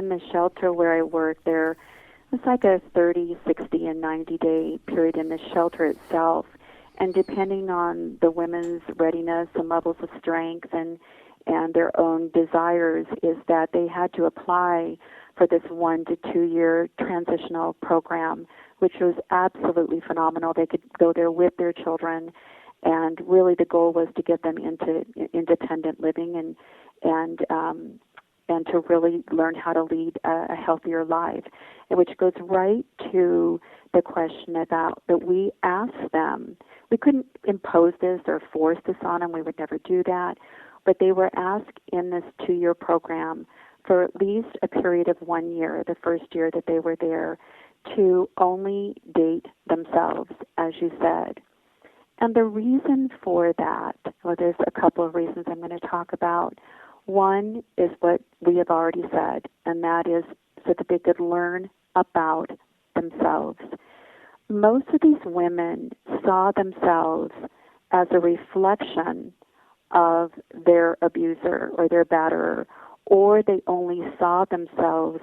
in the shelter where I work, there was like a 30, 60, and 90-day period in the shelter itself. And depending on the women's readiness and levels of strength and their own desires, is that they had to apply for this 1 to 2 year transitional program, which was absolutely phenomenal. They could go there with their children, and really the goal was to get them into independent living and to really learn how to lead a healthier life, which goes right to the question about that we asked them. We couldn't impose this or force this on them. We would never do that. But they were asked in this 2-year program for at least a period of 1 year, the first year that they were there, to only date themselves, as you said. And the reason for that, well, there's a couple of reasons I'm going to talk about. One is what we have already said, and that is so that they could learn about themselves. Most of these women saw themselves as a reflection of their abuser or their batterer, or they only saw themselves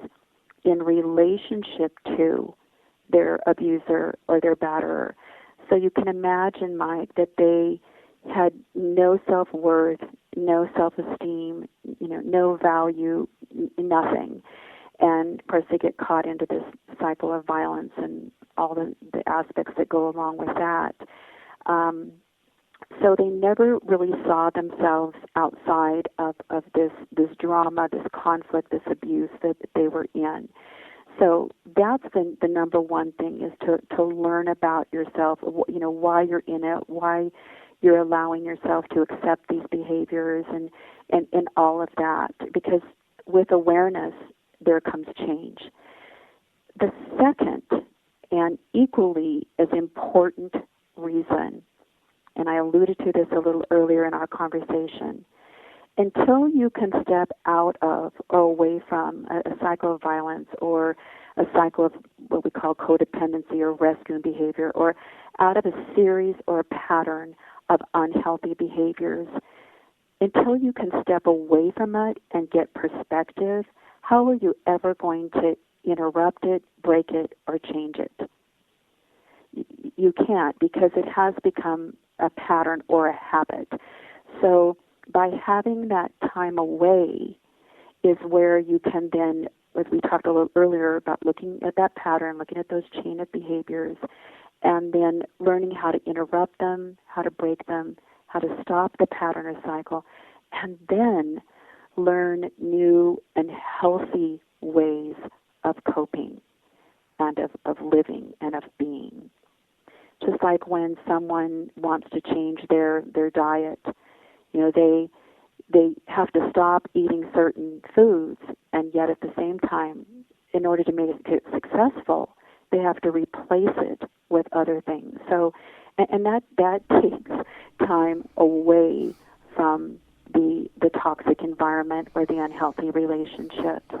in relationship to their abuser or their batterer. So you can imagine, Mike, that they had no self-worth, no self-esteem, no value, nothing. And, of course, they get caught into this cycle of violence and all the aspects that go along with that. So they never really saw themselves outside of this drama, this conflict, this abuse that they were in. So that's the number one thing, is to learn about yourself, why you're in it, why you're allowing yourself to accept these behaviors and all of that. Because with awareness, there comes change. The second and equally as important reason, and I alluded to this a little earlier in our conversation, until you can step out of or away from a cycle of violence or a cycle of what we call codependency or rescuing behavior, or out of a series or a pattern of unhealthy behaviors, until you can step away from it and get perspective, how are you ever going to interrupt it, break it, or change it? You can't, because it has become a pattern or a habit. So by having that time away is where you can then, as we talked a little earlier about looking at that pattern, looking at those chain of behaviors, and then learning how to interrupt them, how to break them, how to stop the pattern or cycle, and then learn new and healthy ways of coping and of living and of being. Just like when someone wants to change their diet, they have to stop eating certain foods, and yet at the same time, in order to make it successful, they have to replace it with other things. So, and that takes time away from the toxic environment or the unhealthy relationships.